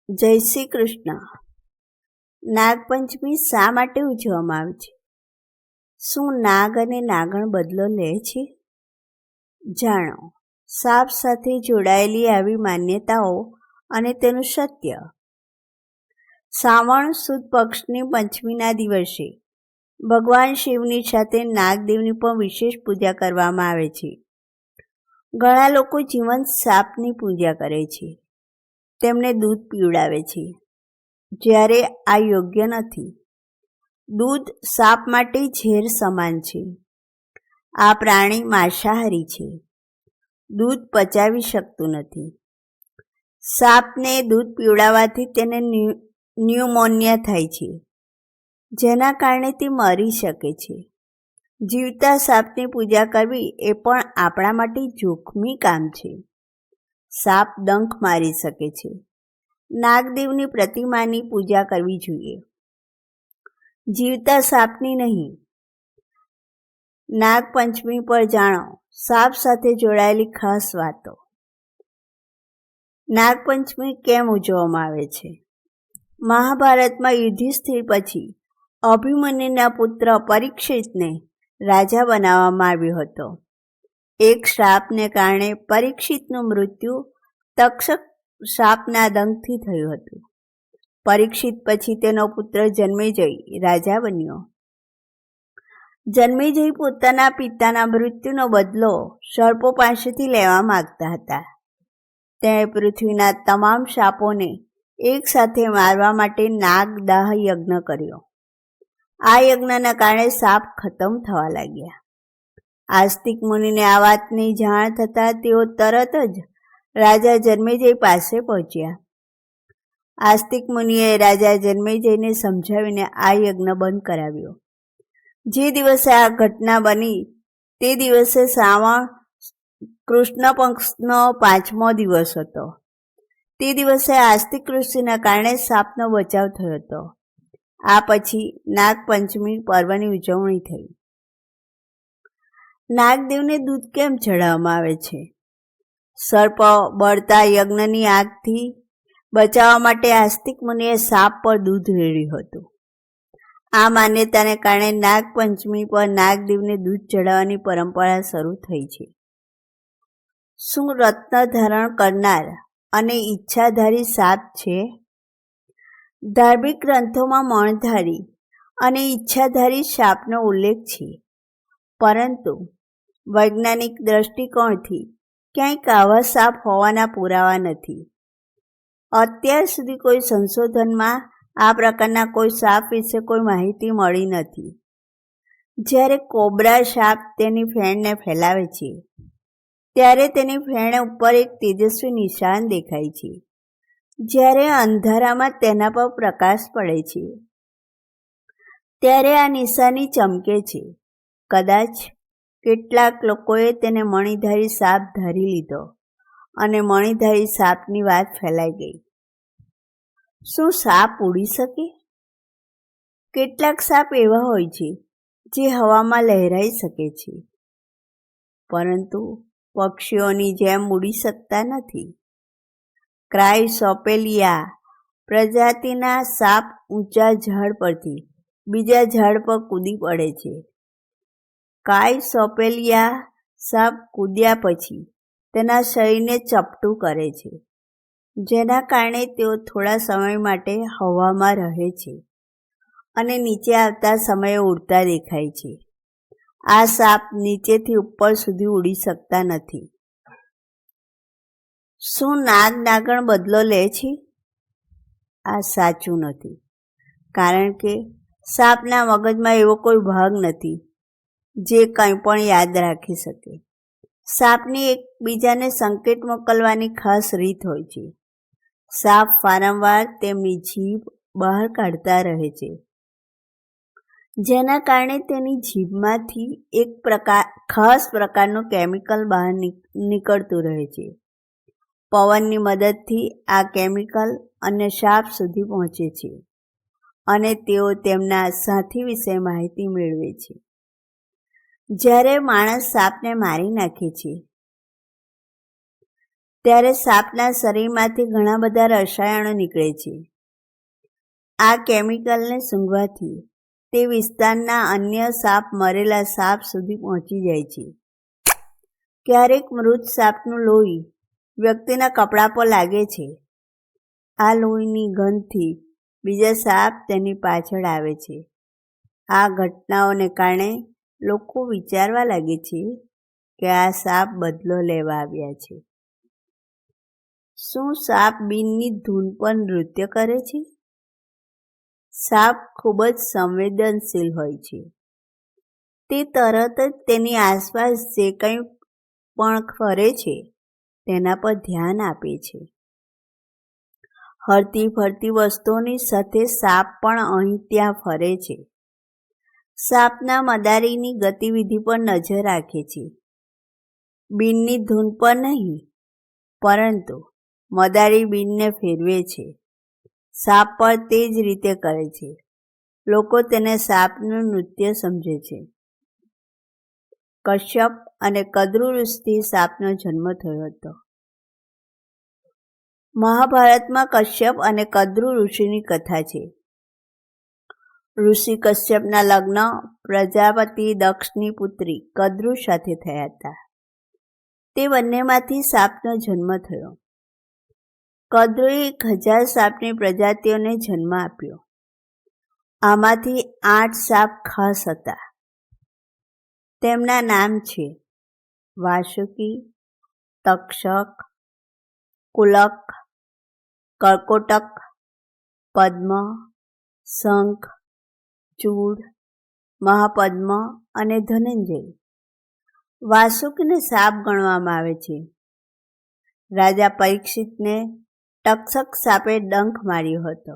જય શ્રી કૃષ્ણ. નાગપંચમી શા માટે ઉજવવામાં આવે છે? શું નાગ અને નાગણ બદલો લે છે? જાણો સાપ સાથે જોડાયેલી આવી માન્યતાઓ અને તેનું સત્ય. શ્રાવણ સુદ પક્ષની પંચમીના દિવસે ભગવાન શિવની સાથે નાગદેવની પણ વિશેષ પૂજા કરવામાં આવે છે. ઘણા લોકો જીવંત સાપની પૂજા કરે છે, તેમને દૂધ પીવડાવે છે, જ્યારે આ યોગ્ય નથી. દૂધ સાપ માટે ઝેર સમાન છે. આ પ્રાણી માંસાહારી છે. દૂધ પચાવી શકતું નથી. સાપને દૂધ પીવડાવવાથી તેને ન્યુમોનિયા થાય છે, જેના કારણે તે મરી શકે છે. જીવતા સાપની પૂજા કરવી એ પણ આપણા માટે જોખમી કામ છે. સાપ ડંખ મારી શકે છે. નાગદેવની પ્રતિમાની પૂજા કરવી જોઈએ, જીવતા સાપની નહીં. નાગપંચમી પર જાણો સાપ સાથે જોડાયેલી ખાસ વાતો. નાગપંચમી કેમ ઉજવવામાં આવે છે? મહાભારતમાં યુધિષ્ઠિર પછી અભિમન્યુના પુત્ર પરીક્ષિતને રાજા બનાવવામાં આવ્યો હતો. એક શ્રાપને કારણે પરીક્ષિતનું મૃત્યુ તક્ષક સાપના ડંખથી થયું હતું. પરીક્ષિત પછી તેનો પુત્ર જન્મેજય રાજા બન્યો. જન્મેજય પોતાના પિતાના મૃત્યુનો બદલો સર્પો પાસેથી લેવા માંગતા હતા. તેણે પૃથ્વીના તમામ સાપોને એક સાથે મારવા માટે નાગદાહ યજ્ઞ કર્યો. આ યજ્ઞના કારણે સાપ ખતમ થવા લાગ્યા. આસ્તિક મુનિને આ વાતની જાણ થતાં તેઓ તરત જ રાજા જન્મેજય પાસે પહોંચ્યા. આસ્તિક મુનિએ રાજા જન્મેજયને સમજાવીને આ યજ્ઞ બંધ કરાવ્યો. જે દિવસે આ ઘટના બની તે દિવસે શ્રાવણ કૃષ્ણ પક્ષનો 5મો દિવસ હતો. તે દિવસે આસ્તિક ઋષિના કારણે સાપનો બચાવ થયો હતો. આ પછી નાગપંચમી પર્વની ઉજવણી થઈ. નાગદેવને દૂધ કેમ ચડાવવામાં આવે છે? સર્પ બળતા યજ્ઞની આગથી બચાવવા માટે આસ્તિક મુનિએ સાપ પર દૂધ રેડ્યું હતું. આ માન્યતાને કારણે નાગપંચમી પર નાગદેવને દૂધ ચડાવવાની પરંપરા શરૂ થઈ છે. શું રત્ન ધારણ કરનાર અને ઈચ્છાધારી સાપ છે? ધાર્મિક ગ્રંથોમાં મણધારી અને ઈચ્છાધારી સાપનો ઉલ્લેખ છે, પરંતુ વૈજ્ઞાનિક દ્રષ્ટિકોણથી ક્યાંક આવા સાપ હોવાના પુરાવા નથી. અત્યાર સુધી કોઈ સંશોધનમાં આ પ્રકારના કોઈ સાપ વિશે કોઈ માહિતી મળી નથી. જ્યારે કોબ્રા સાપ તેની ફેણને ફેલાવે છે, ત્યારે તેની ફેણ ઉપર એક તેજસ્વી નિશાન દેખાય છે. જ્યારે અંધારામાં તેના પર પ્રકાશ પડે છે, ત્યારે આ નિશાની ચમકે છે. કદાચ કેટલાક લોકોએ તેને મણિધારી સાપ ધારી લીધો અને મણિધારી સાપની વાત ફેલાઈ ગઈ. શું સાપ ઉડી શકે? કેટલાક સાપ એવા હોય છે જે હવામાં લહેરાઈ શકે છે, પરંતુ પક્ષીઓની જેમ ઉડી શકતા નથી. ક્રાયસોપેલિયા પ્રજાતિના સાપ ઊંચા ઝાડ પરથી બીજા ઝાડ પર કૂદી પડે છે. ક્રાયસોપેલિયા સાપ કૂદ્યા પછી તેના શરીરને ચપટું કરે છે, જેના કારણે તેઓ થોડા સમય માટે હવામાં રહે છે અને નીચે આવતા સમયે ઉડતા દેખાય છે. આ સાપ નીચેથી ઉપર સુધી ઉડી શકતા નથી. શું નાગ નાગણ બદલો લે છે? આ સાચું નથી, કારણ કે સાપના મગજમાં એવો કોઈ ભાગ નથી જે કંઈ પણ યાદ રાખી શકે. સાપની એકબીજાને સંકેત મોકલવાની ખાસ રીત હોય છે. સાપ વારંવાર તેમની જીભ બહાર કાઢતા રહે છે, જેના કારણે તેની જીભમાંથી એક ખાસ પ્રકારનું કેમિકલ બહાર નીકળતું રહે છે. પવનની મદદથી આ કેમિકલ અન્ય સાપ સુધી પહોંચે છે અને તેઓ તેમના સાથી વિશે માહિતી મેળવે છે. જ્યારે માણસ સાપને મારી નાખે છે, ત્યારે સાપના શરીરમાંથી ઘણા બધા રસાયણો નીકળે છે. આ કેમિકલને સૂંઘવાથી તે વિસ્તારના અન્ય સાપ મરેલા સાપ સુધી પહોંચી જાય છે. ક્યારેક મૃત સાપનું લોહી વ્યક્તિના કપડા પર લાગે છે. આ લોહીની ગંધથી બીજા સાપ તેની પાછળ આવે છે. આ ઘટનાઓને કારણે લોકો વિચારવા લાગે છે કે આ સાપ બદલો લેવા આવ્યા છે. શું સાપ બીનની ધૂન પર નૃત્ય કરે છે? સાપ ખૂબ જ સંવેદનશીલ હોય છે. તે તરત જ તેની આસપાસ જે કંઈ પણ ફરે છે તેના પર ધ્યાન આપે છે. હરતી ફરતી વસ્તુઓની સાથે સાપ પણ અહીં ત્યાં ફરે છે. સાપના મદારીની ગતિવિધિ પર નજર રાખે છે. બીનની ધૂન પર નહીં, પરંતુ મદારી બીનને ફેરવે છે. સાપ પણ તે જ રીતે કરે છે. લોકો તેને સાપનું નૃત્ય સમજે છે. કશ્યપ અને કદ્રુ ઋષિથી સાપનો જન્મ થયો હતો. મહાભારતમાં કશ્યપ અને કદ્રુ ઋષિની કથા છે. ઋષિ કશ્યપના લગ્ન પ્રજાપતિ દક્ષની પુત્રી કદ્રુ સાથે થયા હતા. તે બંનેમાંથી સાપનો જન્મ થયો. કદ્રુએ 1000 સાપની પ્રજાતિઓને જન્મ આપ્યો. આમાંથી 8 સાપ ખાસ હતા. તેમના નામ છે વાસુકી, તક્ષક, કુલક, કર્કોટક, પદ્મ, શંખ, ચૂડ, મહાપદ્મ અને ધનંજય. વાસુકીને સાપ ગણવામાં આવે છે. રાજા પરીક્ષિતને તક્ષક સાપે ડંખ માર્યો હતો.